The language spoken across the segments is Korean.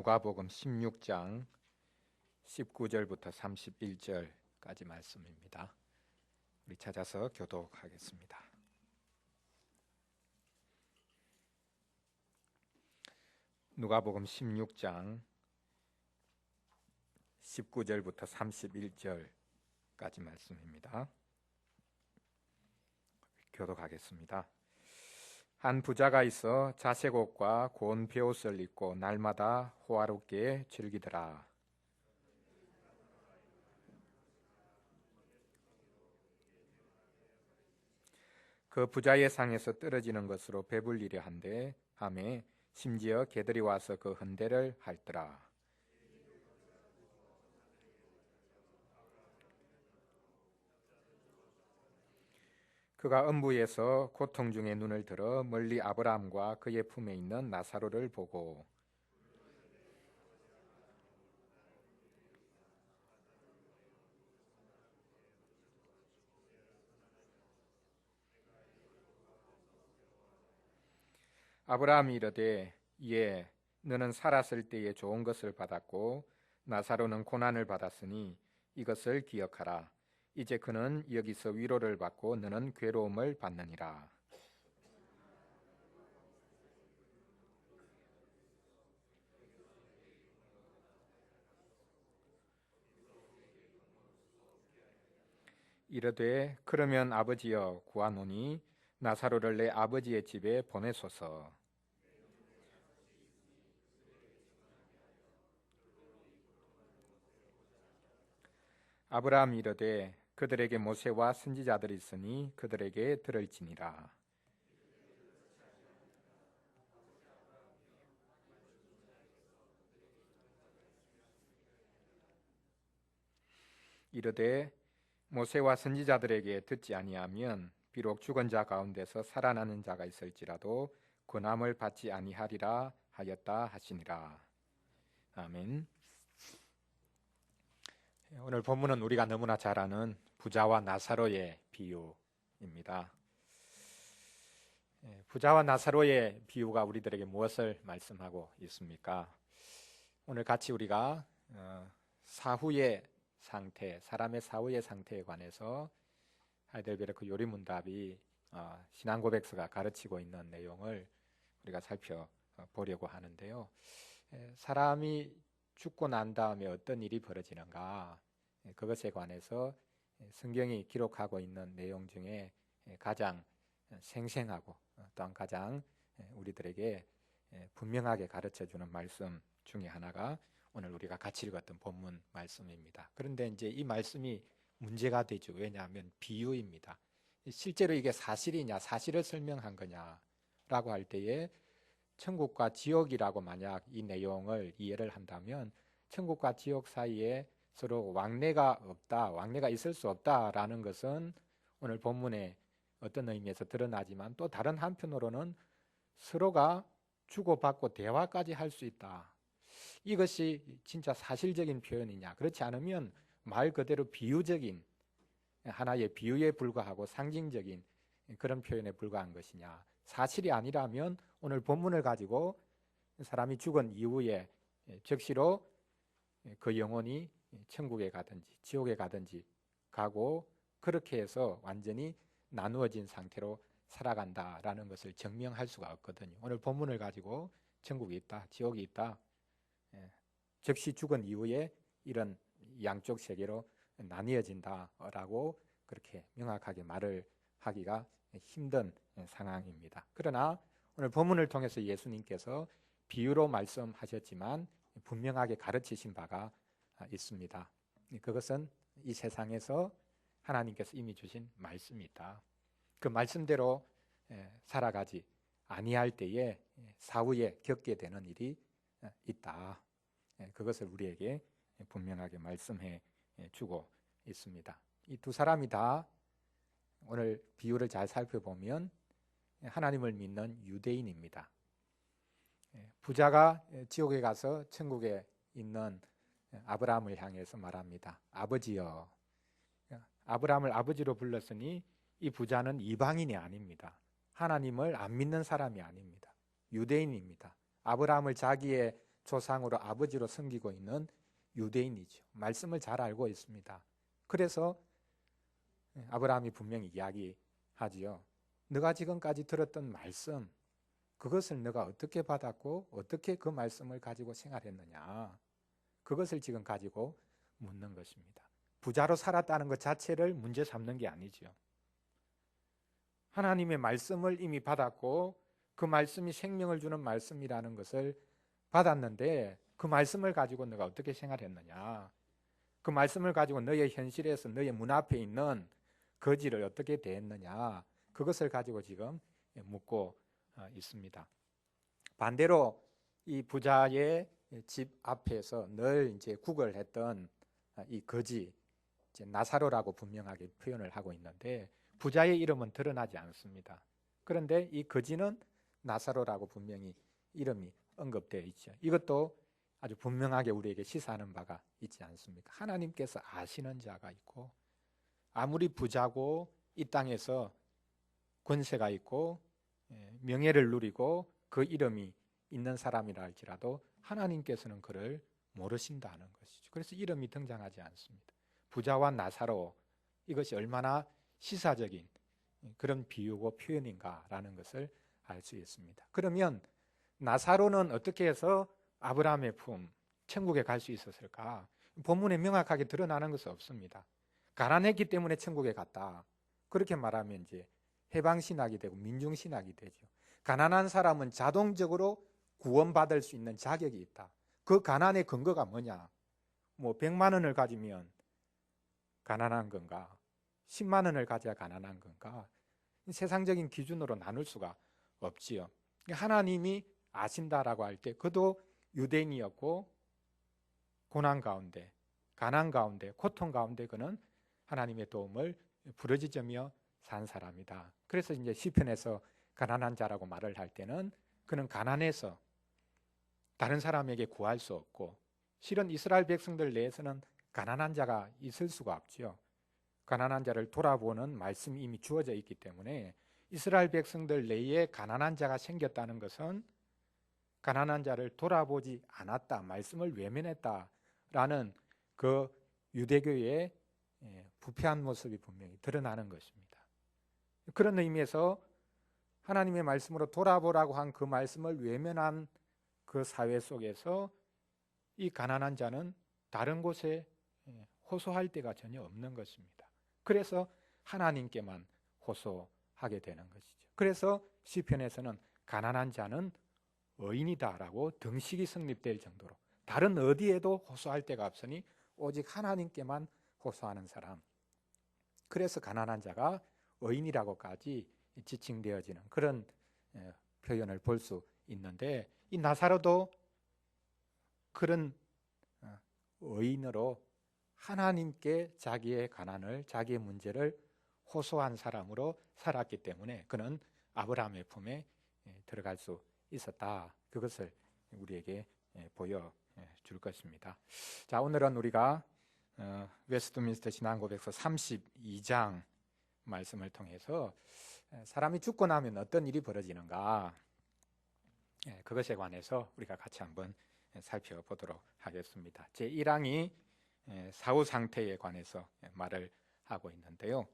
누가복음 16장 19절부터 31절까지 말씀입니다. 우리 찾아서 교독하겠습니다. 누가복음 16장 19절부터 31절까지 말씀입니다. 교독하겠습니다. 한 부자가 있어 자색 옷과 고운 베옷을 입고 날마다 호화롭게 즐기더라. 그 부자의 상에서 떨어지는 것으로 배불리려 한데 하매 심지어 개들이 와서 그 헌대를 핥더라. 그가 음부에서 고통 중에 눈을 들어 멀리 아브라함과 그의 품에 있는 나사로를 보고 아브라함이 이르되 예, 너는 살았을 때에 좋은 것을 받았고 나사로는 고난을 받았으니 이것을 기억하라. 이제 그는 여기서 위로를 받고 너는 괴로움을 받느니라. 이르되 그러면 아버지여 구하노니 나사로를 내 아버지의 집에 보내소서. 아브라함이 이르되 그들에게 모세와 선지자들이 있으니 그들에게 들을지니라. 이르되 모세와 선지자들에게 듣지 아니하면 비록 죽은 자 가운데서 살아나는 자가 있을지라도 권함을 받지 아니하리라 하였다 하시니라. 아멘. 오늘 본문은 우리가 너무나 잘 아는 부자와 나사로의 비유입니다. 부자와 나사로의 비유가 우리들에게 무엇을 말씀하고 있습니까? 오늘 같이 우리가 사후의 상태, 사람의 사후의 상태에 관해서 하이델베르크 요리문답이 신앙고백서가 가르치고 있는 내용을 우리가 살펴보려고 하는데요. 사람이 죽고 난 다음에 어떤 일이 벌어지는가, 그것에 관해서 성경이 기록하고 있는 내용 중에 가장 생생하고 또한 가장 우리들에게 분명하게 가르쳐주는 말씀 중에 하나가 오늘 우리가 같이 읽었던 본문 말씀입니다. 그런데 이제 이 말씀이 문제가 되죠. 왜냐하면 비유입니다. 실제로 이게 사실이냐, 사실을 설명한 거냐라고 할 때에 천국과 지옥이라고 만약 이 내용을 이해를 한다면 천국과 지옥 사이에 서로 왕래가 없다, 왕래가 있을 수 없다라는 것은 오늘 본문에 어떤 의미에서 드러나지만 또 다른 한편으로는 서로가 주고받고 대화까지 할 수 있다. 이것이 진짜 사실적인 표현이냐, 그렇지 않으면 말 그대로 비유적인 하나의 비유에 불과하고 상징적인 그런 표현에 불과한 것이냐. 사실이 아니라면 오늘 본문을 가지고 사람이 죽은 이후에 즉시로 그 영혼이 천국에 가든지 지옥에 가든지 가고 그렇게 해서 완전히 나누어진 상태로 살아간다라는 것을 증명할 수가 없거든요. 오늘 본문을 가지고 천국이 있다, 지옥이 있다, 즉시 죽은 이후에 이런 양쪽 세계로 나뉘어진다라고 그렇게 명확하게 말을 하기가 힘든 상황입니다. 그러나 오늘 본문을 통해서 예수님께서 비유로 말씀하셨지만 분명하게 가르치신 바가 있습니다. 그것은 이 세상에서 하나님께서 이미 주신 말씀이다. 그 말씀대로 살아가지 아니할 때에 사후에 겪게 되는 일이 있다. 그것을 우리에게 분명하게 말씀해 주고 있습니다. 이 두 사람이 다 오늘 비유를 잘 살펴보면 하나님을 믿는 유대인입니다. 부자가 지옥에 가서 천국에 있는 아브라함을 향해서 말합니다. 아버지여. 아브라함을 아버지로 불렀으니 이 부자는 이방인이 아닙니다. 하나님을 안 믿는 사람이 아닙니다. 유대인입니다. 아브라함을 자기의 조상으로 아버지로 섬기고 있는 유대인이죠. 말씀을 잘 알고 있습니다. 그래서 아브라함이 분명히 이야기하지요. 너가 지금까지 들었던 말씀, 그것을 너가 어떻게 받았고 어떻게 그 말씀을 가지고 생활했느냐, 그것을 지금 가지고 묻는 것입니다. 부자로 살았다는 것 자체를 문제 삼는 게 아니죠. 하나님의 말씀을 이미 받았고 그 말씀이 생명을 주는 말씀이라는 것을 받았는데 그 말씀을 가지고 너가 어떻게 생활했느냐, 그 말씀을 가지고 너의 현실에서 너의 문 앞에 있는 거지를 어떻게 대했느냐, 그것을 가지고 지금 묻고 있습니다. 반대로 이 부자의 집 앞에서 늘 이제 구걸했던 이 거지, 이제 나사로라고 분명하게 표현을 하고 있는데 부자의 이름은 드러나지 않습니다. 그런데 이 거지는 나사로라고 분명히 이름이 언급되어 있죠. 이것도 아주 분명하게 우리에게 시사하는 바가 있지 않습니까? 하나님께서 아시는 자가 있고 아무리 부자고 이 땅에서 권세가 있고 명예를 누리고 그 이름이 있는 사람이라 할지라도 하나님께서는 그를 모르신다는 것이죠. 그래서 이름이 등장하지 않습니다. 부자와 나사로, 이것이 얼마나 시사적인 그런 비유고 표현인가라는 것을 알 수 있습니다. 그러면 나사로는 어떻게 해서 아브라함의 품, 천국에 갈 수 있었을까? 본문에 명확하게 드러나는 것은 없습니다. 가난했기 때문에 천국에 갔다, 그렇게 말하면 이제 해방신학이 되고 민중신학이 되죠. 가난한 사람은 자동적으로 구원받을 수 있는 자격이 있다. 그 가난의 근거가 뭐냐? 뭐 100만 원을 가지면 가난한 건가? 10만 원을 가져야 가난한 건가? 세상적인 기준으로 나눌 수가 없지요. 하나님이 아신다라고 할 때 그도 유대인이었고 고난 가운데, 가난 가운데, 고통 가운데 그는 하나님의 도움을 부르짖으며 산 사람이다. 그래서 이제 시편에서 가난한 자라고 말을 할 때는 그는 가난해서 다른 사람에게 구할 수 없고, 실은 이스라엘 백성들 내에서는 가난한 자가 있을 수가 없지요. 가난한 자를 돌아보는 말씀이 이미 주어져 있기 때문에 이스라엘 백성들 내에 가난한 자가 생겼다는 것은 가난한 자를 돌아보지 않았다, 말씀을 외면했다라는 그 유대교의 부패한 모습이 분명히 드러나는 것입니다. 그런 의미에서 하나님의 말씀으로 돌아보라고 한 그 말씀을 외면한 그 사회 속에서 이 가난한 자는 다른 곳에 호소할 데가 전혀 없는 것입니다. 그래서 하나님께만 호소하게 되는 것이죠. 그래서 시편에서는 가난한 자는 의인이다라고 등식이 성립될 정도로 다른 어디에도 호소할 데가 없으니 오직 하나님께만 호소하는 사람, 그래서 가난한 자가 의인이라고까지 지칭되어지는 그런 표현을 볼 수 있는데, 이 나사로도 그런 의인으로 하나님께 자기의 가난을, 자기의 문제를 호소한 사람으로 살았기 때문에 그는 아브라함의 품에 들어갈 수 있었다. 그것을 우리에게 보여줄 것입니다. 자, 오늘은 우리가 웨스트민스터 신앙고백서 32장 말씀을 통해서 사람이 죽고 나면 어떤 일이 벌어지는가, 그것에 관해서 우리가 같이 한번 살펴보도록 하겠습니다. 제1항이 사후 상태에 관해서 말을 하고 있는데요.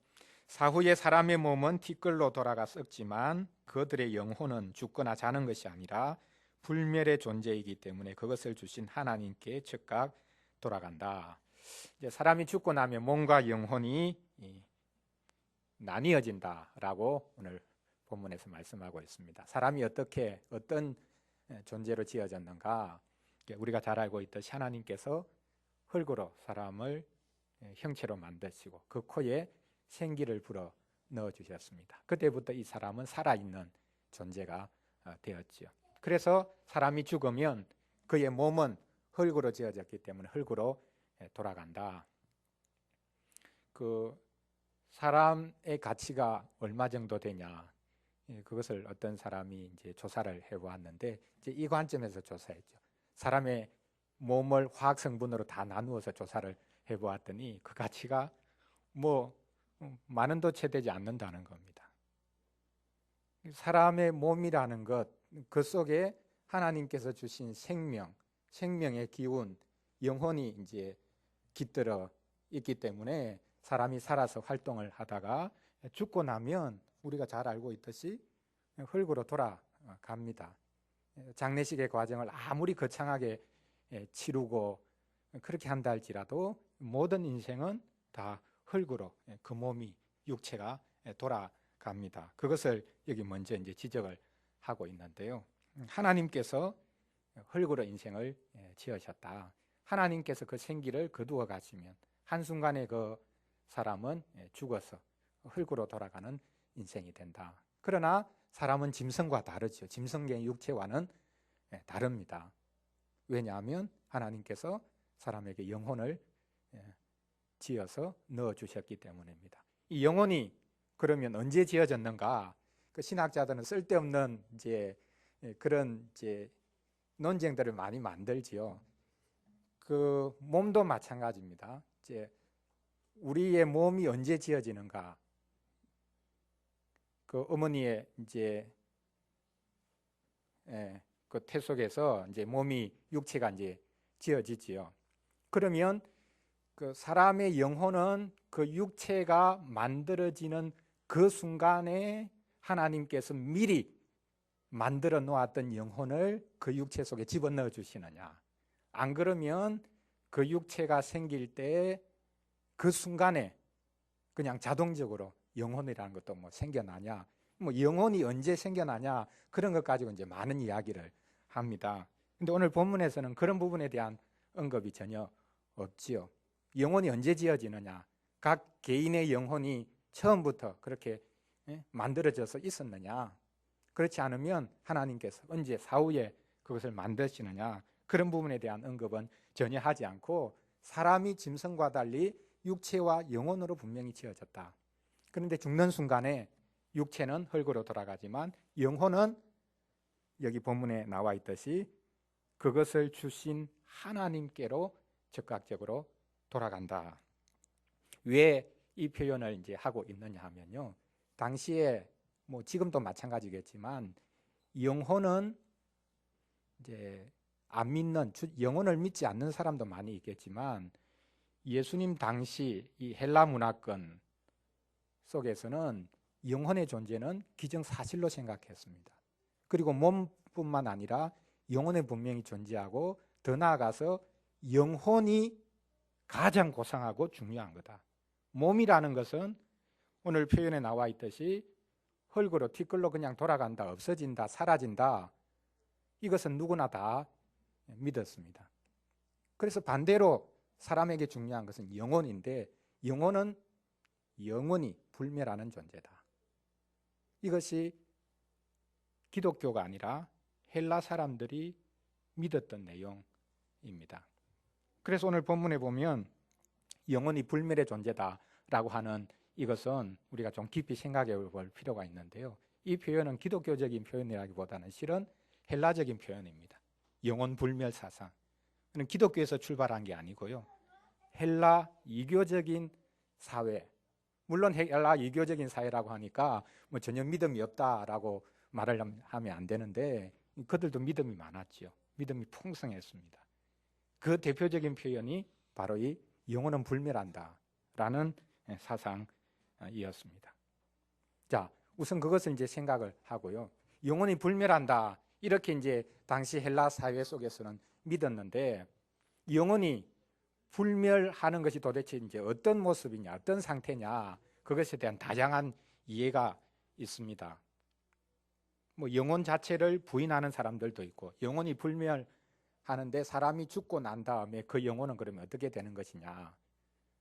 사후에 사람의 몸은 티끌로 돌아가 썩지만 그들의 영혼은 죽거나 자는 것이 아니라 불멸의 존재이기 때문에 그것을 주신 하나님께 즉각 돌아간다. 이제 사람이 죽고 나면 몸과 영혼이 나뉘어진다라고 오늘 본문에서 말씀하고 있습니다. 사람이 어떤 존재로 지어졌는가? 우리가 잘 알고 있듯이 하나님께서 흙으로 사람을 형체로 만드시고 그 코에 생기를 불어 넣어주셨습니다. 그때부터 이 사람은 살아있는 존재가 되었지요. 그래서 사람이 죽으면 그의 몸은 흙으로 지어졌기 때문에 흙으로 돌아간다. 그 사람의 가치가 얼마 정도 되냐, 그것을 어떤 사람이 이제 조사를 해보았는데, 이제 이 관점에서 조사했죠. 사람의 몸을 화학 성분으로 다 나누어서 조사를 해보았더니 그 가치가 뭐 만 원도 채 되지 않는다는 겁니다. 사람의 몸이라는 것, 그 속에 하나님께서 주신 생명, 생명의 기운, 영혼이 이제 깃들어 있기 때문에 사람이 살아서 활동을 하다가 죽고 나면 우리가 잘 알고 있듯이 흙으로 돌아갑니다. 장례식의 과정을 아무리 거창하게 치르고 그렇게 한다 할지라도 모든 인생은 다 흙으로 그 몸이 육체가 돌아갑니다. 그것을 여기 먼저 이제 지적을 하고 있는데요. 하나님께서 흙으로 인생을 지으셨다. 하나님께서 그 생기를 거두어 가시면 한순간에 그 사람은 죽어서 흙으로 돌아가는 인생이 된다. 그러나 사람은 짐승과 다르죠. 짐승의 육체와는 다릅니다. 왜냐하면 하나님께서 사람에게 영혼을 지어서 넣어주셨기 때문입니다. 이 영혼이 그러면 언제 지어졌는가? 그 신학자들은 쓸데없는 그런 논쟁들을 많이 만들지요. 그 몸도 마찬가지입니다. 우리의 몸이 언제 지어지는가? 그 어머니의 그 태 속에서 몸이 육체가 지어지지요. 그러면 그 사람의 영혼은 그 육체가 만들어지는 그 순간에 하나님께서 미리 만들어 놓았던 영혼을 그 육체 속에 집어넣어 주시느냐? 안 그러면 그 육체가 생길 때 그 순간에 그냥 자동적으로 영혼이라는 것도 생겨나냐? 영혼이 언제 생겨나냐? 그런 것 가지고 많은 이야기를 합니다. 근데 오늘 본문에서는 그런 부분에 대한 언급이 전혀 없지요. 영혼이 언제 지어지느냐? 각 개인의 영혼이 처음부터 그렇게 만들어져서 있었느냐? 그렇지 않으면 하나님께서 언제 사후에 그것을 만드시느냐? 그런 부분에 대한 언급은 전혀 하지 않고 사람이 짐승과 달리 육체와 영혼으로 분명히 지어졌다. 그런데 죽는 순간에 육체는 흙으로 돌아가지만 영혼은 여기 본문에 나와 있듯이 그것을 주신 하나님께로 즉각적으로 돌아간다. 왜 이 표현을 하고 있느냐 하면요. 당시에 지금도 마찬가지겠지만 영혼은 안 믿는, 영혼을 믿지 않는 사람도 많이 있겠지만 예수님 당시 이 헬라 문화권 속에서는 영혼의 존재는 기정사실로 생각했습니다. 그리고 몸뿐만 아니라 영혼의 분명히 존재하고 더 나아가서 영혼이 가장 고상하고 중요한 거다. 몸이라는 것은 오늘 표현에 나와 있듯이 흙으로 티끌로 그냥 돌아간다, 없어진다, 사라진다. 이것은 누구나 다 믿었습니다. 그래서 반대로 사람에게 중요한 것은 영혼인데 영혼은 영원히 불멸하는 존재다. 이것이 기독교가 아니라 헬라 사람들이 믿었던 내용입니다. 그래서 오늘 본문에 보면 영혼이 불멸의 존재다라고 하는 이것은 우리가 좀 깊이 생각해 볼 필요가 있는데요. 이 표현은 기독교적인 표현이라기보다는 실은 헬라적인 표현입니다. 영혼 불멸 사상. 기독교에서 출발한 게 아니고요. 헬라 이교적인 사회, 물론 헬라 이교적인 사회라고 하니까 전혀 믿음이 없다라고 말을 하면 안 되는데 그들도 믿음이 많았죠. 믿음이 풍성했습니다. 그 대표적인 표현이 바로 이 영혼은 불멸한다라는 사상이었습니다. 자, 우선 그것을 생각을 하고요. 영혼이 불멸한다 이렇게 당시 헬라 사회 속에서는 믿었는데 영혼이 불멸하는 것이 도대체 어떤 모습이냐, 어떤 상태냐, 그것에 대한 다양한 이해가 있습니다. 영혼 자체를 부인하는 사람들도 있고, 영혼이 불멸하는데 사람이 죽고 난 다음에 그 영혼은 그러면 어떻게 되는 것이냐,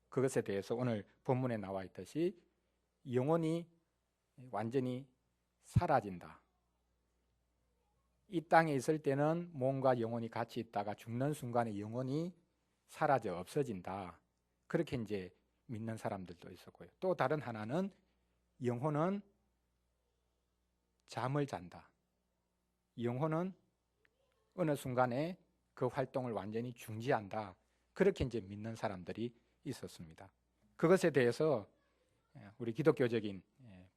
그것에 대해서 오늘 본문에 나와 있듯이 영혼이 완전히 사라진다. 이 땅에 있을 때는 몸과 영혼이 같이 있다가 죽는 순간에 영혼이 사라져 없어진다. 그렇게 믿는 사람들도 있었고요. 또 다른 하나는 영혼은 잠을 잔다. 영혼은 어느 순간에 그 활동을 완전히 중지한다. 그렇게 믿는 사람들이 있었습니다. 그것에 대해서 우리 기독교적인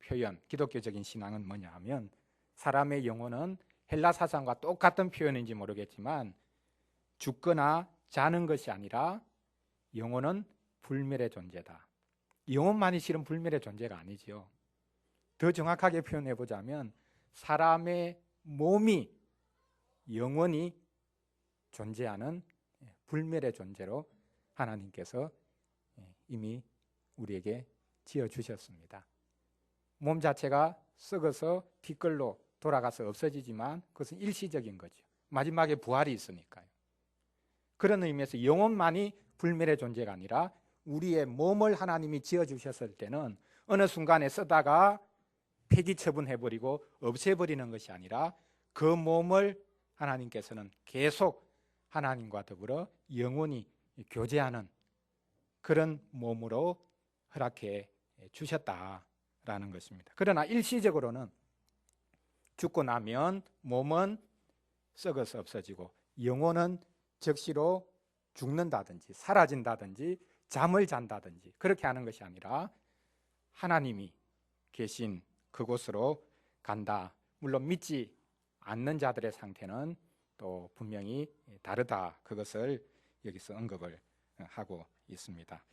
표현, 기독교적인 신앙은 뭐냐 하면 사람의 영혼은 헬라 사상과 똑같은 표현인지 모르겠지만 죽거나 자는 것이 아니라 영혼은 불멸의 존재다. 영혼만이 실은 불멸의 존재가 아니지요. 더 정확하게 표현해 보자면 사람의 몸이 영원히 존재하는 불멸의 존재로 하나님께서 이미 우리에게 지어주셨습니다. 몸 자체가 썩어서 티끌로 돌아가서 없어지지만 그것은 일시적인 거죠. 마지막에 부활이 있으니까요. 그런 의미에서 영혼만이 불멸의 존재가 아니라 우리의 몸을 하나님이 지어주셨을 때는 어느 순간에 쓰다가 폐기 처분해버리고 없애버리는 것이 아니라 그 몸을 하나님께서는 계속 하나님과 더불어 영원히 교제하는 그런 몸으로 허락해 주셨다라는 것입니다. 그러나 일시적으로는 죽고 나면 몸은 썩어서 없어지고 영혼은 즉시로 죽는다든지 사라진다든지 잠을 잔다든지 그렇게 하는 것이 아니라 하나님이 계신 그곳으로 간다. 물론 믿지 않는 자들의 상태는 또 분명히 다르다. 그것을 여기서 언급을 하고 있습니다.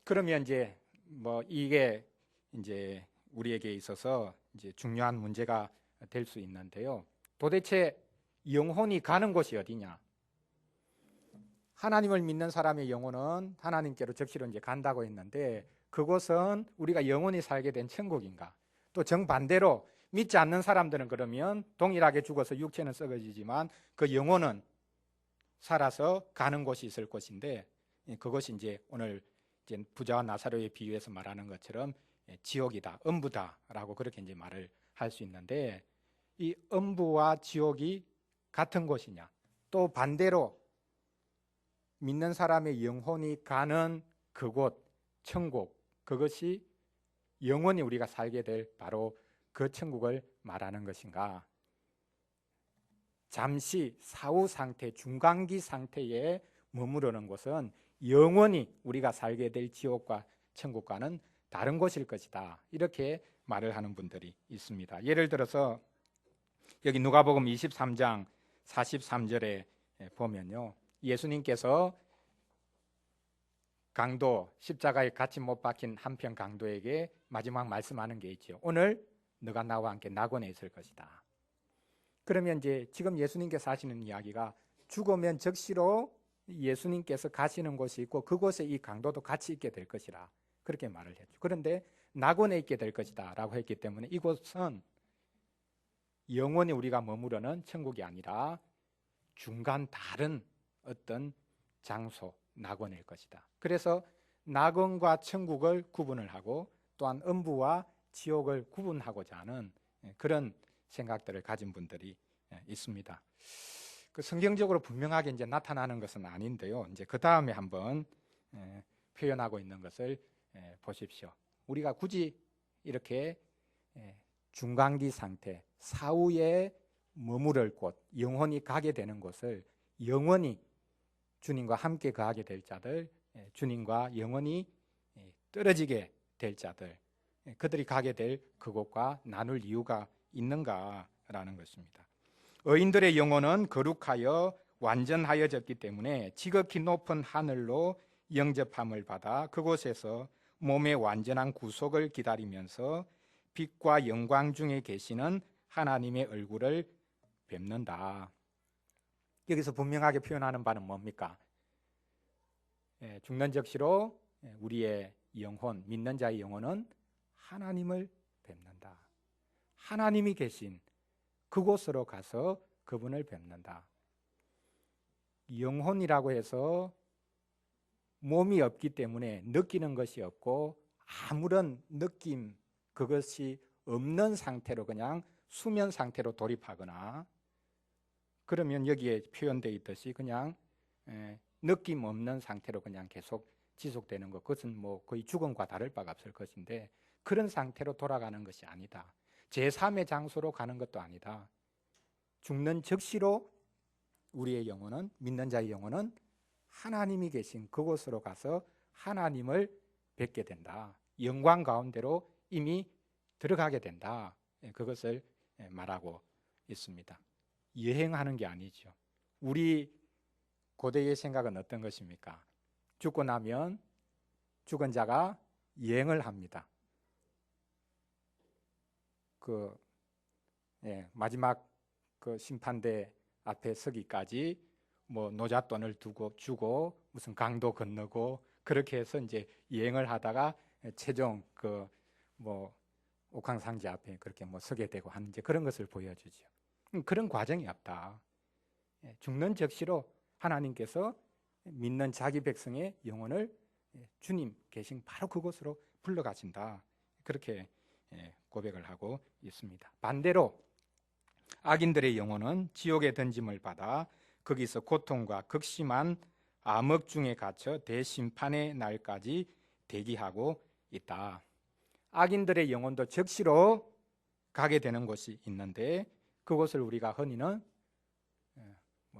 그러면 이제 이게 이제 우리에게 있어서 이제 중요한 문제가 될 수 있는데요. 도대체 영혼이 가는 곳이 어디냐? 하나님을 믿는 사람의 영혼은 하나님께로 즉시로 이제 간다고 했는데 그곳은 우리가 영원히 살게 된 천국인가? 또 정반대로 믿지 않는 사람들은 그러면 동일하게 죽어서 육체는 썩어지지만 그 영혼은 살아서 가는 곳이 있을 것인데 그것이 이제 오늘 이제 부자와 나사로의 비유에서 말하는 것처럼 지옥이다, 음부다라고 그렇게 이제 말을 할 수 있는데 이 음부와 지옥이 같은 곳이냐? 또 반대로 믿는 사람의 영혼이 가는 그곳, 천국, 그것이 영원히 우리가 살게 될 바로 그 천국을 말하는 것인가? 잠시 사후 상태, 중간기 상태에 머무르는 곳은 영원히 우리가 살게 될 지옥과 천국과는 다른 곳일 것이다. 이렇게 말을 하는 분들이 있습니다. 예를 들어서 여기 누가복음 23장 43절에 보면요. 예수님께서 강도, 십자가에 같이 못 박힌 한편 강도에게 마지막 말씀하는 게 있죠. 오늘 너가 나와 함께 낙원에 있을 것이다. 그러면 이제 지금 예수님께서 하시는 이야기가 죽으면 즉시로 예수님께서 가시는 곳이 있고 그곳에 이 강도도 같이 있게 될 것이라 그렇게 말을 했죠. 그런데 낙원에 있게 될 것이다 라고 했기 때문에 이곳은 영원히 우리가 머무르는 천국이 아니라 중간 다른 어떤 장소, 낙원일 것이다. 그래서 낙원과 천국을 구분을 하고 또한 음부와 지옥을 구분하고자 하는 그런 생각들을 가진 분들이 있습니다. 그 성경적으로 분명하게 이제 나타나는 것은 아닌데요. 이제 그 다음에 한번 표현하고 있는 것을 보십시오. 우리가 굳이 이렇게 중간기 상태, 사후에 머무를 곳, 영원히 가게 되는 곳을 영원히 주님과 함께 거하게 될 자들, 주님과 영원히 떨어지게 될 자들, 그들이 가게 될 그곳과 나눌 이유가 있는가라는 것입니다. 의인들의 영혼은 거룩하여 완전하여졌기 때문에 지극히 높은 하늘로 영접함을 받아 그곳에서 몸의 완전한 구속을 기다리면서 빛과 영광 중에 계시는 하나님의 얼굴을 뵙는다. 여기서 분명하게 표현하는 바는 뭡니까? 죽는 즉시로 우리의 영혼, 믿는 자의 영혼은 하나님을 뵙는다. 하나님이 계신 그곳으로 가서 그분을 뵙는다. 영혼이라고 해서 몸이 없기 때문에 느끼는 것이 없고 아무런 느낌 그것이 없는 상태로 그냥 수면 상태로 돌입하거나 그러면 여기에 표현되어 있듯이 그냥 느낌 없는 상태로 그냥 계속 지속되는 것, 그것은 뭐 거의 죽음과 다를 바가 없을 것인데 그런 상태로 돌아가는 것이 아니다. 제3의 장소로 가는 것도 아니다. 죽는 즉시로 우리의 영혼은, 믿는 자의 영혼은 하나님이 계신 그곳으로 가서 하나님을 뵙게 된다. 영광 가운데로 이미 들어가게 된다. 그것을 말하고 있습니다. 여행하는 게 아니죠. 우리 고대의 생각은 어떤 것입니까? 죽고 나면 죽은 자가 여행을 합니다. 마지막 그 심판대 앞에 서기까지 뭐 노잣돈을 주고 무슨 강도 건너고 그렇게 해서 이제 여행을 하다가 최종 옥황상제 앞에 그렇게 서게 되고 하는 이제 그런 것을 보여주죠. 그런 과정이 없다. 죽는 즉시로 하나님께서 믿는 자기 백성의 영혼을 주님 계신 바로 그곳으로 불러가신다. 그렇게 고백을 하고 있습니다. 반대로 악인들의 영혼은 지옥에 던짐을 받아 거기서 고통과 극심한 암흑 중에 갇혀 대심판의 날까지 대기하고 있다. 악인들의 영혼도 즉시로 가게 되는 곳이 있는데 그곳을 우리가 흔히는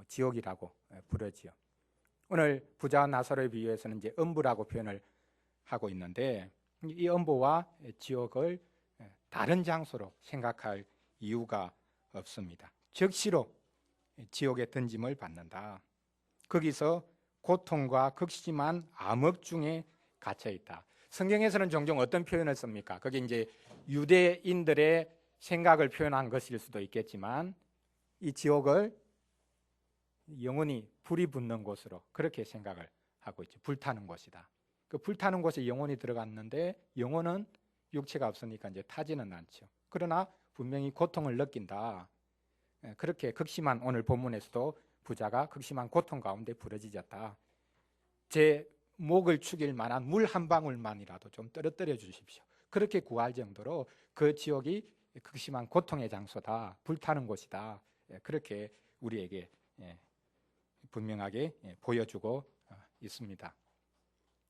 지옥이라고 부르지요. 오늘 부자와 나사로에 비유해서는 이제 음부라고 표현을 하고 있는데 이 음부와 지옥을 다른 장소로 생각할 이유가 없습니다. 즉시로 지옥에 던짐을 받는다. 거기서 고통과 극심한 암흑 중에 갇혀 있다. 성경에서는 종종 어떤 표현을 씁니까? 그게 이제 유대인들의 생각을 표현한 것일 수도 있겠지만 이 지옥을 영혼이 불이 붙는 곳으로 그렇게 생각을 하고 있죠. 불타는 곳이다. 그 불타는 곳에 영혼이 들어갔는데 영혼은 육체가 없으니까 이제 타지는 않죠. 그러나 분명히 고통을 느낀다. 그렇게 극심한 오늘 본문에서도 부자가 극심한 고통 가운데 부러지셨다. 제 목을 축일 만한 물 한 방울만이라도 좀 떨어뜨려 주십시오. 그렇게 구할 정도로 그 지옥이 극심한 고통의 장소다. 불타는 곳이다. 그렇게 우리에게 분명하게 보여주고 있습니다.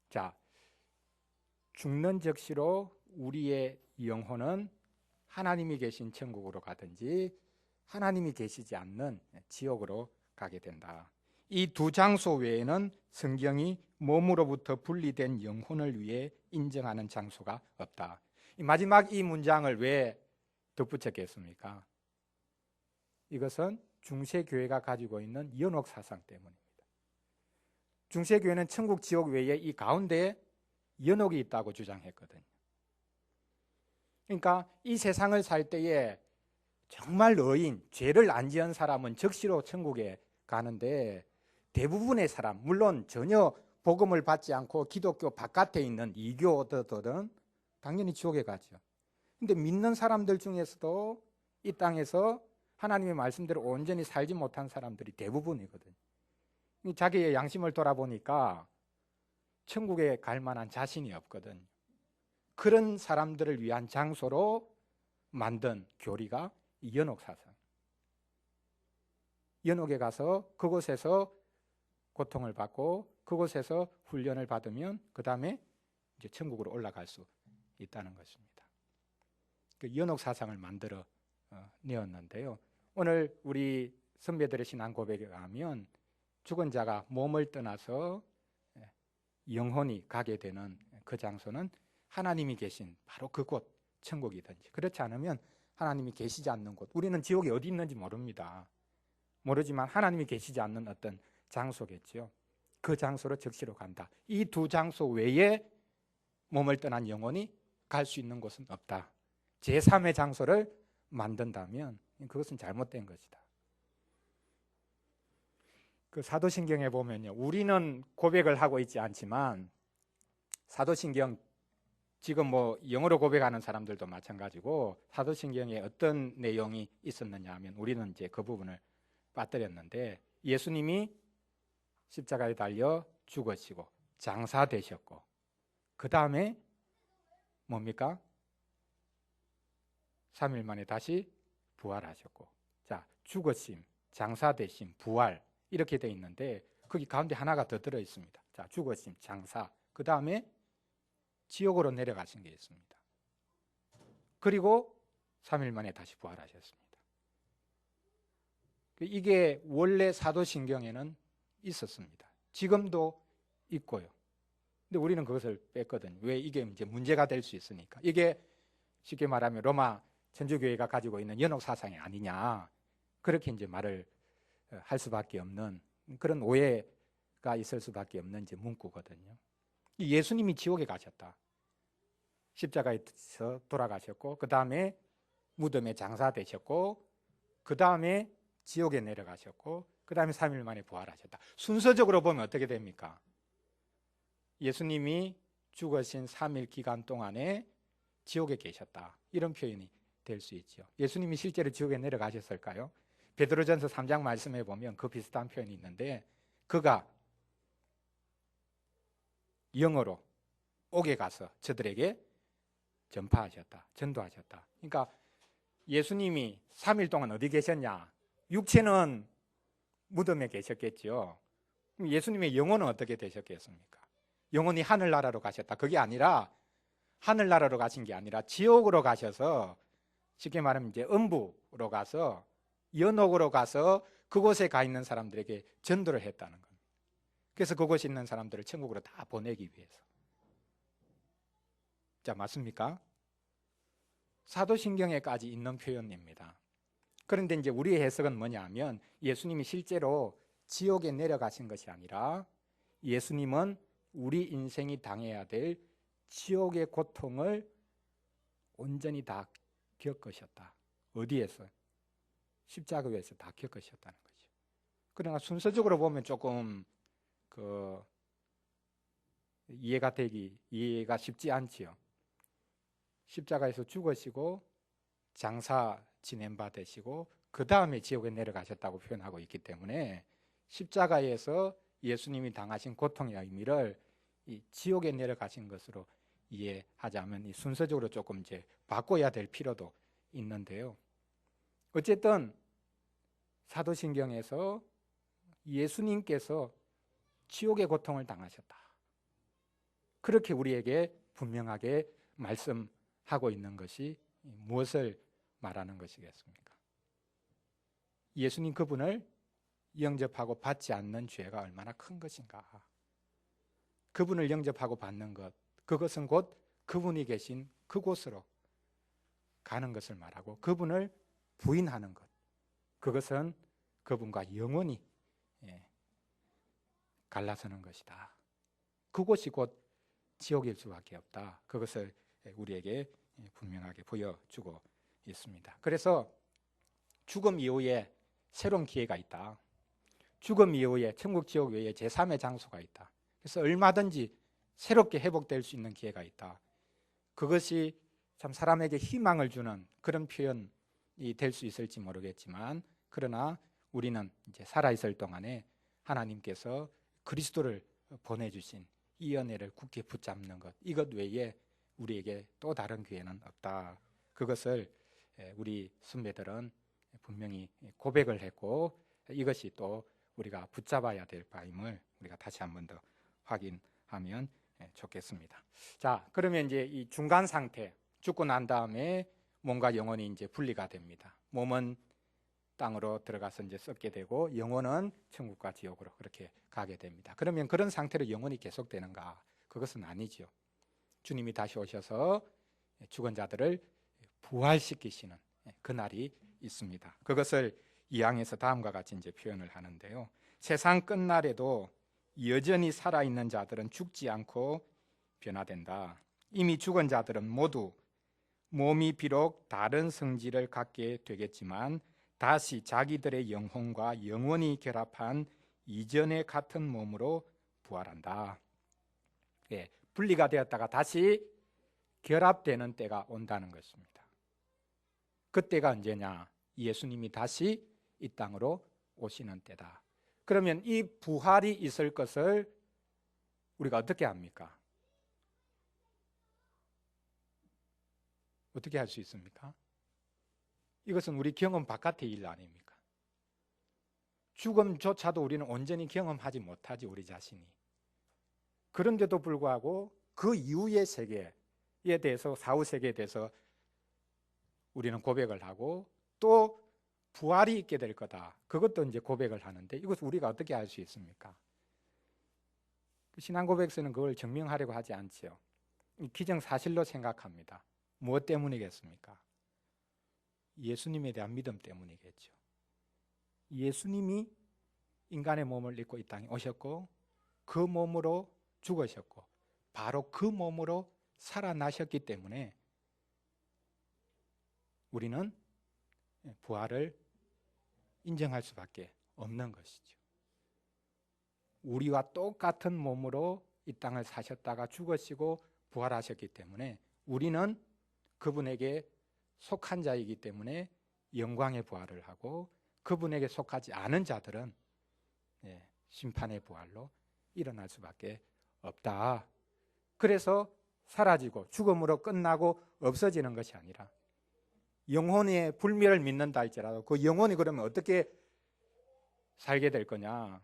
자, 죽는 즉시로 우리의 영혼은 하나님이 계신 천국으로 가든지 하나님이 계시지 않는 지옥으로 가게 된다. 이 두 장소 외에는 성경이 몸으로부터 분리된 영혼을 위해 인정하는 장소가 없다. 마지막 이 문장을 왜 덧붙였겠습니까? 이것은 중세교회가 가지고 있는 연옥 사상 때문입니다. 중세교회는 천국 지옥 외에 이 가운데에 연옥이 있다고 주장했거든요. 그러니까 이 세상을 살 때에 정말 의인, 죄를 안 지은 사람은 즉시로 천국에 가는데 대부분의 사람, 물론 전혀 복음을 받지 않고 기독교 바깥에 있는 이교도들은 당연히 지옥에 가죠. 근데 믿는 사람들 중에서도 이 땅에서 하나님의 말씀대로 온전히 살지 못한 사람들이 대부분이거든요. 자기의 양심을 돌아보니까 천국에 갈 만한 자신이 없거든요. 그런 사람들을 위한 장소로 만든 교리가 연옥 사상. 연옥에 가서 그곳에서 고통을 받고 그곳에서 훈련을 받으면 그 다음에 이제 천국으로 올라갈 수 있다는 것입니다. 그 연옥 사상을 만들어 내었는데요. 오늘 우리 선배들의 신앙 고백에 가면 죽은 자가 몸을 떠나서 영혼이 가게 되는 그 장소는 하나님이 계신 바로 그곳 천국이든지 그렇지 않으면 하나님이 계시지 않는 곳, 우리는 지옥이 어디 있는지 모르지만 하나님이 계시지 않는 어떤 장소겠죠. 그 장소로 즉시로 간다. 이 두 장소 외에 몸을 떠난 영혼이 갈 수 있는 곳은 없다. 제3의 장소를 만든다면 그것은 잘못된 것이다. 그 사도신경에 보면요, 우리는 고백을 하고 있지 않지만 사도신경 지금 뭐 영어로 고백하는 사람들도 마찬가지고 사도신경에 어떤 내용이 있었느냐 하면 우리는 이제 그 부분을 빠뜨렸는데 예수님이 십자가에 달려 죽으시고 장사되셨고 그 다음에 뭡니까? 3일 만에 다시 부활하셨고, 자, 죽으심, 장사되심, 부활 이렇게 돼 있는데 거기 가운데 하나가 더 들어 있습니다. 자, 죽으심, 장사, 그 다음에 지옥으로 내려가신 게 있습니다. 그리고 3일 만에 다시 부활하셨습니다. 이게 원래 사도신경에는 있었습니다. 지금도 있고요. 근데 우리는 그것을 뺐거든요. 왜? 이게 이제 문제가 될 수 있으니까. 이게 쉽게 말하면 로마 천주교회가 가지고 있는 연옥 사상이 아니냐, 그렇게 이제 말을 할 수밖에 없는 그런 오해 문제가 있을 수밖에 없는 이제 문구거든요. 예수님이 지옥에 가셨다. 십자가에서 돌아가셨고, 그 다음에 무덤에 장사되셨고, 그 다음에 지옥에 내려가셨고, 그 다음에 3일 만에 부활하셨다. 순서적으로 보면 어떻게 됩니까? 예수님이 죽으신 3일 기간 동안에 지옥에 계셨다. 이런 표현이 될 수 있죠. 예수님이 실제로 지옥에 내려가셨을까요? 베드로전서 3장 말씀해 보면 그 비슷한 표현이 있는데, 그가 영으로 옥에 가서 저들에게 전파하셨다. 전도하셨다. 그러니까 예수님이 3일 동안 어디 계셨냐? 육체는 무덤에 계셨겠죠. 그럼 예수님의 영혼은 어떻게 되셨겠습니까? 영혼이 하늘나라로 가셨다. 그게 아니라 하늘나라로 가신 게 아니라 지옥으로 가셔서, 쉽게 말하면 이제 음부로 가서, 연옥으로 가서 그곳에 가 있는 사람들에게 전도를 했다는 겁니다. 그래서 그곳에 있는 사람들을 천국으로 다 보내기 위해서. 자, 맞습니까? 사도신경에까지 있는 표현입니다. 그런데 이제 우리의 해석은 뭐냐면, 예수님이 실제로 지옥에 내려가신 것이 아니라 예수님은 우리 인생이 당해야 될 지옥의 고통을 온전히 다 겪으셨다. 어디에서? 십자가 위에서 다 겪으셨다는 거죠. 그러나 순서적으로 보면 조금 이해가 쉽지 않지요. 십자가에서 죽으시고 장사 지낸 바 되시고 그 다음에 지옥에 내려가셨다고 표현하고 있기 때문에, 십자가에서 예수님이 당하신 고통의 의미를 이 지옥에 내려가신 것으로 이해하자면 이 순서적으로 조금 이제 바꿔야 될 필요도 있는데요. 어쨌든 사도신경에서 예수님께서 지옥의 고통을 당하셨다. 그렇게 우리에게 분명하게 말씀하고 있는 것이 무엇을 말하는 것이겠습니까? 예수님 그분을 영접하고 받지 않는 죄가 얼마나 큰 것인가. 그분을 영접하고 받는 것, 그것은 곧 그분이 계신 그곳으로 가는 것을 말하고, 그분을 부인하는 것, 그것은 그분과 영원히 갈라서는 것이다. 그곳이 곧 지옥일 수밖에 없다. 그것을 우리에게 분명하게 보여주고 있습니다. 그래서 죽음 이후에 새로운 기회가 있다. 죽음 이후에 천국 지옥 외에 제3의 장소가 있다. 그래서 얼마든지 새롭게 회복될 수 있는 기회가 있다. 그것이 참 사람에게 희망을 주는 그런 표현이 될 수 있을지 모르겠지만, 그러나 우리는 이제 살아있을 동안에 하나님께서 그리스도를 보내주신 이 은혜를 굳게 붙잡는 것, 이것 외에 우리에게 또 다른 기회는 없다. 그것을 우리 선배들은 분명히 고백을 했고, 이것이 또 우리가 붙잡아야 될 바임을 우리가 다시 한 번 더 확인하면 좋겠습니다. 자, 그러면 이제 이 중간 상태, 죽고 난 다음에 몸과 영혼이 이제 분리가 됩니다. 몸은 땅으로 들어가서 이제 썩게 되고, 영혼은 천국과 지옥으로 그렇게 가게 됩니다. 그러면 그런 상태로 영혼이 계속되는가? 그것은 아니죠. 주님이 다시 오셔서 죽은 자들을 부활시키시는 그날이 있습니다. 그것을 2장에서 다음과 같이 이제 표현을 하는데요. 세상 끝날에도 여전히 살아있는 자들은 죽지 않고 변화된다. 이미 죽은 자들은 모두 몸이 비록 다른 성질을 갖게 되겠지만 다시 자기들의 영혼과 영원히 결합한 이전의 같은 몸으로 부활한다. 분리가 되었다가 다시 결합되는 때가 온다는 것입니다. 그때가 언제냐? 예수님이 다시 이 땅으로 오시는 때다. 그러면 이 부활이 있을 것을 우리가 어떻게 합니까? 어떻게 할 수 있습니까? 이것은 우리 경험 바깥의 일 아닙니까? 죽음조차도 우리는 온전히 경험하지 못하지, 우리 자신이. 그런데도 불구하고 그 이후의 세계에 대해서, 사후 세계에 대해서 우리는 고백을 하고, 또 부활이 있게 될 거다, 그것도 이제 고백을 하는데, 이것을 우리가 어떻게 알 수 있습니까? 신앙 고백서는 그걸 증명하려고 하지 않지요. 기정사실로 생각합니다. 무엇 때문이겠습니까? 예수님에 대한 믿음 때문이겠죠. 예수님이 인간의 몸을 입고 이 땅에 오셨고, 그 몸으로 죽으셨고 바로 그 몸으로 살아나셨기 때문에 우리는 부활을 인정할 수밖에 없는 것이죠. 우리와 똑같은 몸으로 이 땅을 사셨다가 죽으시고 부활하셨기 때문에 우리는 그분에게 속한 자이기 때문에 영광의 부활을 하고 그분에게 속하지 않은 자들은 심판의 부활로 일어날 수밖에 없다. 그래서 사라지고 죽음으로 끝나고 없어지는 것이 아니라 영혼의 불멸을 믿는다 할지라도 그 영혼이 그러면 어떻게 살게 될 거냐?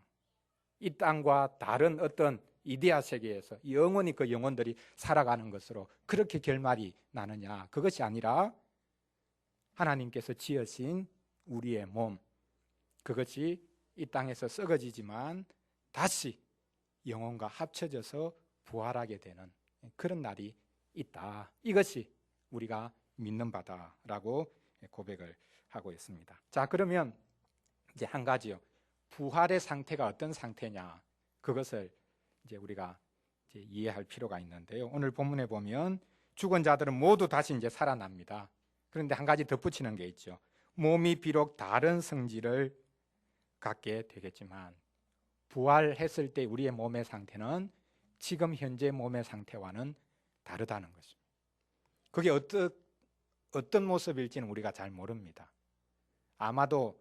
이 땅과 다른 어떤 이데아 세계에서 영원히 그 영혼들이 살아가는 것으로 그렇게 결말이 나느냐? 그것이 아니라 하나님께서 지으신 우리의 몸, 그것이 이 땅에서 썩어지지만 다시 영혼과 합쳐져서 부활하게 되는 그런 날이 있다. 이것이 우리가 믿는 바다라고 고백을 하고 있습니다. 자, 그러면 이제 한 가지요. 부활의 상태가 어떤 상태냐? 그것을 이제 우리가 이제 이해할 필요가 있는데요. 오늘 본문에 보면 죽은 자들은 모두 다시 이제 살아납니다. 그런데 한 가지 덧붙이는 게 있죠. 몸이 비록 다른 성질을 갖게 되겠지만 부활했을 때 우리의 몸의 상태는 지금 현재 몸의 상태와는 다르다는 것입니다. 그게 어떤 모습일지는 우리가 잘 모릅니다. 아마도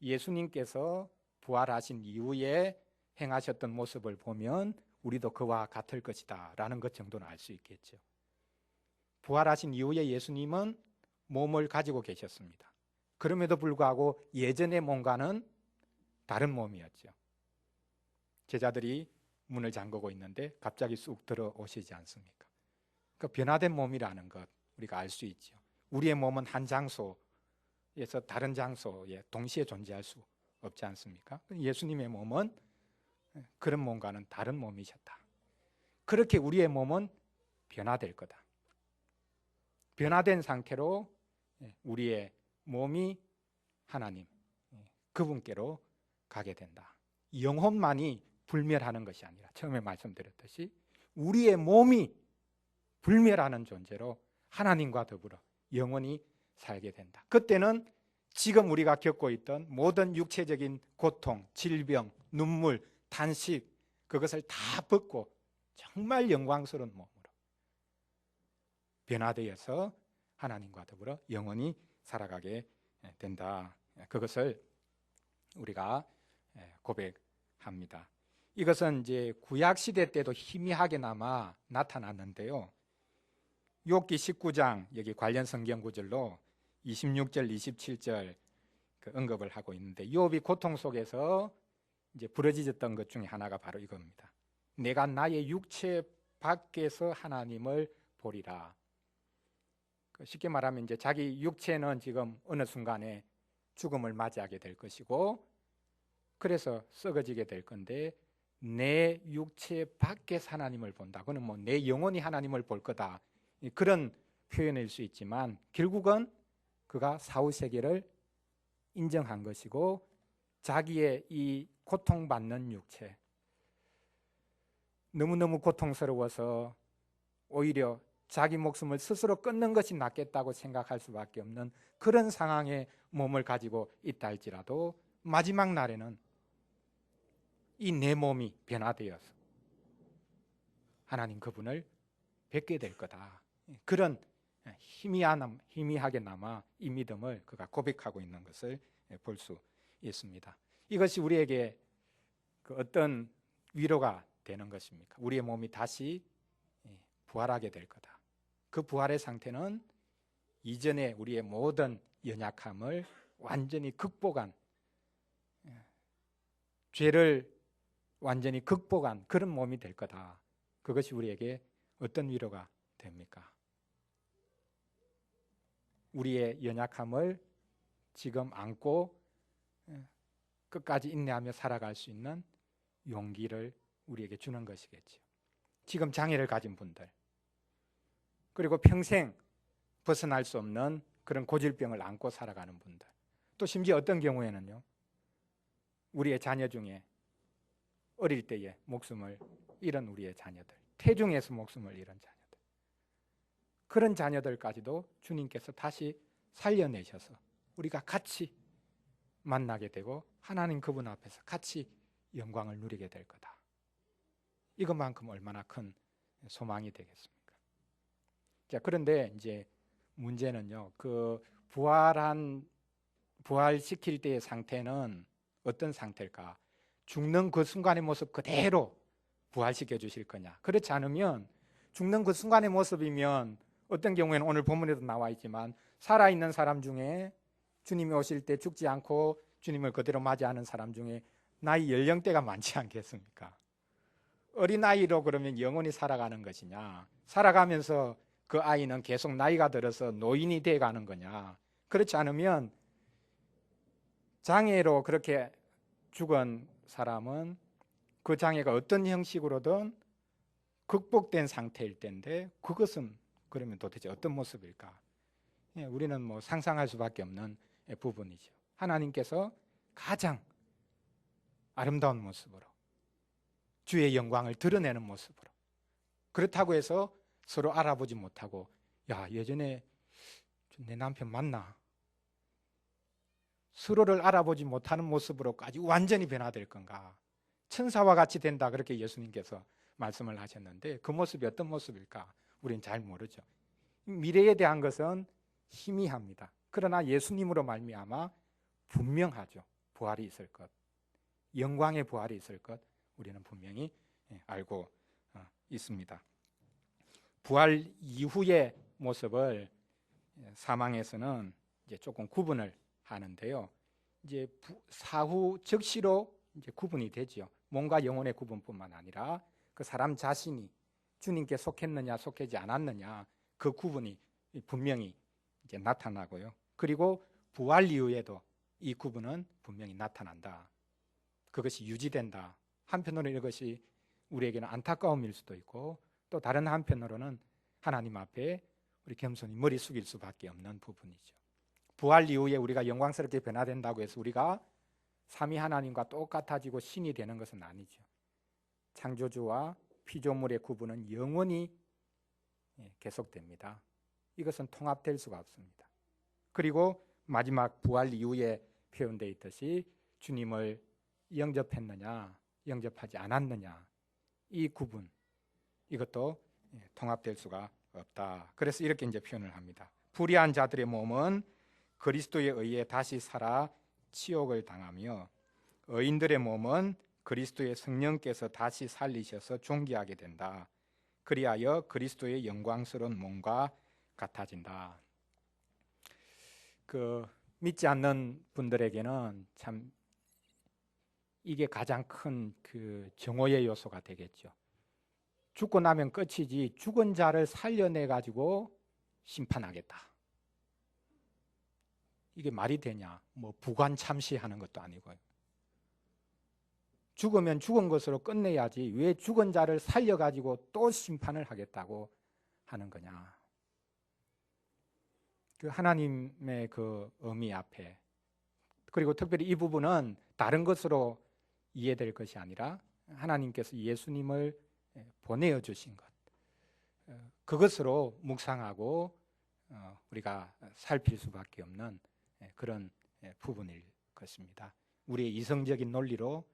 예수님께서 부활하신 이후에 행하셨던 모습을 보면 우리도 그와 같을 것이다 라는 것 정도는 알 수 있겠죠. 부활하신 이후에 예수님은 몸을 가지고 계셨습니다. 그럼에도 불구하고 예전의 몸과는 다른 몸이었죠. 제자들이 문을 잠그고 있는데 갑자기 쑥 들어오시지 않습니까? 그 변화된 몸이라는 것 우리가 알 수 있죠. 우리의 몸은 한 장소에서 다른 장소에 동시에 존재할 수 없지 않습니까? 예수님의 몸은 그런 몸과는 다른 몸이셨다. 그렇게 우리의 몸은 변화될 거다. 변화된 상태로 우리의 몸이 하나님 그분께로 가게 된다. 영혼만이 불멸하는 것이 아니라 처음에 말씀드렸듯이 우리의 몸이 불멸하는 존재로 하나님과 더불어 영원히 살게 된다. 그때는 지금 우리가 겪고 있던 모든 육체적인 고통, 질병, 눈물, 탄식 그것을 다 벗고 정말 영광스러운 몸으로 변화되어서 하나님과 더불어 영원히 살아가게 된다. 그것을 우리가 고백합니다. 이것은 이제 구약 시대 때도 희미하게나마 나타났는데요. 욥기 19장 여기 관련 성경 구절로 26절, 27절 언급을 하고 있는데 욥이 고통 속에서 이제 부러지셨던 것 중에 하나가 바로 이겁니다. 내가 나의 육체 밖에서 하나님을 보리라. 쉽게 말하면 이제 자기 육체는 지금 어느 순간에 죽음을 맞이하게 될 것이고 그래서 썩어지게 될 건데 내 육체 밖에서 하나님을 본다. 그는 뭐 내 영혼이 하나님을 볼 거다. 그런 표현일 수 있지만 결국은 그가 사후세계를 인정한 것이고 자기의 이 고통받는 육체 너무너무 고통스러워서 오히려 자기 목숨을 스스로 끊는 것이 낫겠다고 생각할 수밖에 없는 그런 상황의 몸을 가지고 있다 할지라도 마지막 날에는 이 내 몸이 변화되어서 하나님 그분을 뵙게 될 거다. 그런 희미하게나마 이 믿음을 그가 고백하고 있는 것을 볼 수 있습니다. 이것이 우리에게 어떤 위로가 되는 것입니까? 우리의 몸이 다시 부활하게 될 거다. 그 부활의 상태는 이전에 우리의 모든 연약함을 완전히 극복한 죄를 완전히 극복한 그런 몸이 될 거다. 그것이 우리에게 어떤 위로가 됩니까? 우리의 연약함을 지금 안고 끝까지 인내하며 살아갈 수 있는 용기를 우리에게 주는 것이겠죠. 지금 장애를 가진 분들 그리고 평생 벗어날 수 없는 그런 고질병을 안고 살아가는 분들 또 심지어 어떤 경우에는요 우리의 자녀 중에 어릴 때에 목숨을 잃은 우리의 자녀들, 태중에서 목숨을 잃은 자녀들, 그런 자녀들까지도 주님께서 다시 살려내셔서 우리가 같이 만나게 되고 하나님 그분 앞에서 같이 영광을 누리게 될 거다. 이것만큼 얼마나 큰 소망이 되겠습니까? 자, 그런데 이제 문제는요, 그 부활시킬 때의 상태는 어떤 상태일까? 죽는 그 순간의 모습 그대로 부활시켜 주실 거냐? 그렇지 않으면 죽는 그 순간의 모습이면 어떤 경우에는 오늘 본문에도 나와 있지만 살아있는 사람 중에 주님이 오실 때 죽지 않고 주님을 그대로 맞이하는 사람 중에 나이 연령대가 많지 않겠습니까? 어린아이로 그러면 영원히 살아가는 것이냐, 살아가면서 그 아이는 계속 나이가 들어서 노인이 돼 가는 거냐? 그렇지 않으면 장애로 그렇게 죽은 사람은 그 장애가 어떤 형식으로든 극복된 상태일 텐데 그것은 그러면 도대체 어떤 모습일까? 우리는 뭐 상상할 수밖에 없는 부분이죠. 하나님께서 가장 아름다운 모습으로 주의 영광을 드러내는 모습으로, 그렇다고 해서 서로 알아보지 못하고 야, 예전에 내 남편 맞나? 서로를 알아보지 못하는 모습으로까지 완전히 변화될 건가? 천사와 같이 된다, 그렇게 예수님께서 말씀을 하셨는데 그 모습이 어떤 모습일까? 우리는 잘 모르죠. 미래에 대한 것은 희미합니다. 그러나 예수님으로 말미암아 분명하죠. 부활이 있을 것, 영광의 부활이 있을 것, 우리는 분명히 알고 있습니다. 부활 이후의 모습을 사망에서는 이제 조금 구분을 하는데요. 이제 사후 즉시로 이제 구분이 되죠. 몸과 영혼의 구분뿐만 아니라 그 사람 자신이 주님께 속했느냐 속하지 않았느냐, 그 구분이 분명히 이제 나타나고요. 그리고 부활 이후에도 이 구분은 분명히 나타난다. 그것이 유지된다. 한편으로는 이것이 우리에게는 안타까움일 수도 있고, 또 다른 한편으로는 하나님 앞에 우리 겸손히 머리 숙일 수밖에 없는 부분이죠. 부활 이후에 우리가 영광스럽게 변화된다고 해서 우리가 삼위 하나님과 똑같아지고 신이 되는 것은 아니죠. 창조주와 피조물의 구분은 영원히 계속됩니다. 이것은 통합될 수가 없습니다. 그리고 마지막 부활 이후에 표현되어 있듯이 주님을 영접했느냐 영접하지 않았느냐, 이 구분, 이것도 통합될 수가 없다. 그래서 이렇게 이제 표현을 합니다. 불의한 자들의 몸은 그리스도에 의해 다시 살아 치욕을 당하며 의인들의 몸은 그리스도의 성령께서 다시 살리셔서 존귀하게 된다. 그리하여 그리스도의 영광스러운 몸과 같아진다. 그 믿지 않는 분들에게는 참 이게 가장 큰 그 정오의 요소가 되겠죠. 죽고 나면 끝이지 죽은 자를 살려내 가지고 심판하겠다, 이게 말이 되냐? 뭐 부관 참시하는 것도 아니고요. 죽으면 죽은 것으로 끝내야지 왜 죽은 자를 살려가지고 또 심판을 하겠다고 하는 거냐? 그 하나님의 그 의미 앞에, 그리고 특별히 이 부분은 다른 것으로 이해될 것이 아니라 하나님께서 예수님을 보내어 주신 것, 그것으로 묵상하고 우리가 살필 수밖에 없는 그런 부분일 것입니다. 우리의 이성적인 논리로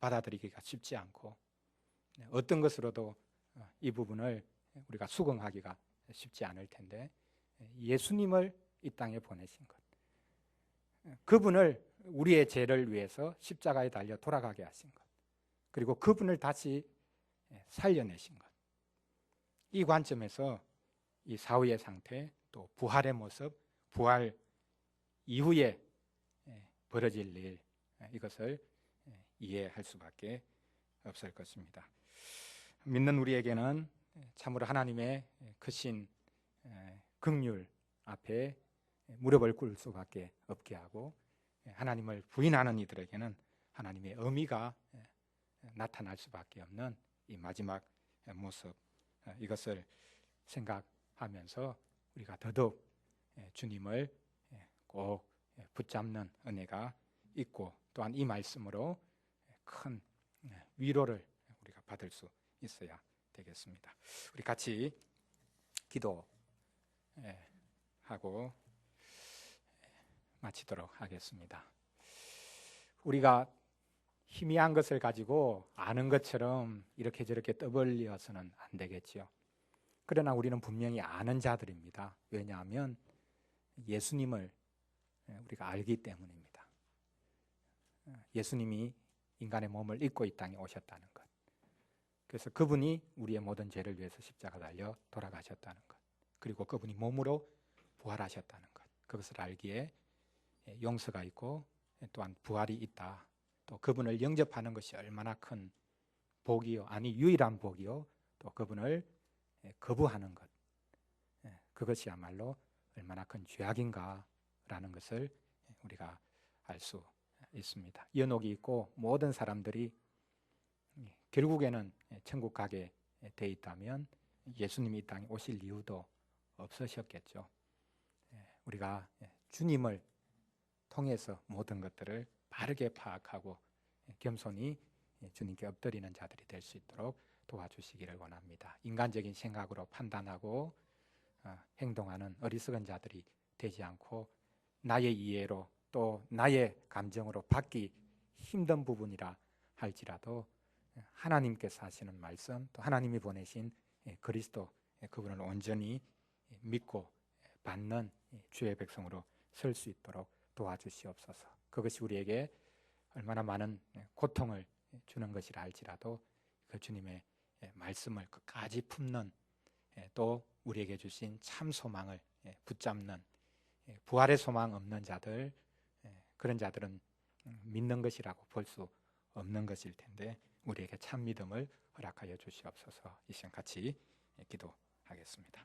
받아들이기가 쉽지 않고 어떤 것으로도 이 부분을 우리가 수긍하기가 쉽지 않을 텐데, 예수님을 이 땅에 보내신 것, 그분을 우리의 죄를 위해서 십자가에 달려 돌아가게 하신 것, 그리고 그분을 다시 살려내신 것, 이 관점에서 이 사후의 상태, 또 부활의 모습, 부활 이후에 벌어질 일, 이것을 이해할 수밖에 없을 것입니다. 믿는 우리에게는 참으로 하나님의 크신 긍휼 앞에 무릎을 꿇을 수밖에 없게 하고, 하나님을 부인하는 이들에게는 하나님의 의미가 나타날 수밖에 없는 이 마지막 모습, 이것을 생각하면서 우리가 더더욱 주님을 꼭 붙잡는 은혜가 있고, 또한 이 말씀으로 큰 위로를 우리가 받을 수 있어야 되겠습니다. 우리 같이 기도하고 마치도록 하겠습니다. 우리가 희미한 것을 가지고 아는 것처럼 이렇게 저렇게 떠벌려서는 안 되겠지요. 그러나 우리는 분명히 아는 자들입니다. 왜냐하면 예수님을 우리가 알기 때문입니다. 예수님이 인간의 몸을 입고 이 땅에 오셨다는 것. 그래서 그분이 우리의 모든 죄를 위해서 십자가 달려 돌아가셨다는 것. 그리고 그분이 몸으로 부활하셨다는 것. 그것을 알기에 용서가 있고 또한 부활이 있다. 또 그분을 영접하는 것이 얼마나 큰 복이요, 아니 유일한 복이요, 또 그분을 거부하는 것, 그것이야말로 얼마나 큰 죄악인가라는 것을 우리가 알 수 있습니다. 연옥이 있고 모든 사람들이 결국에는 천국 가게 돼 있다면 예수님이 이 땅에 오실 이유도 없으셨겠죠. 우리가 주님을 통해서 모든 것들을 바르게 파악하고 겸손히 주님께 엎드리는 자들이 될 수 있도록 도와주시기를 원합니다. 인간적인 생각으로 판단하고 행동하는 어리석은 자들이 되지 않고 나의 이해로 또 나의 감정으로 받기 힘든 부분이라 할지라도 하나님께서 하시는 말씀, 또 하나님이 보내신 그리스도, 그분을 온전히 믿고 받는 주의 백성으로 설 수 있도록 도와주시옵소서. 그것이 우리에게 얼마나 많은 고통을 주는 것이라 할지라도 그 주님의 말씀을 끝까지 품는, 또 우리에게 주신 참 소망을 붙잡는, 부활의 소망 없는 자들, 그런 자들은 믿는 것이라고 볼 수 없는 것일 텐데 우리에게 참 믿음을 허락하여 주시옵소서. 이 시간 같이 기도하겠습니다.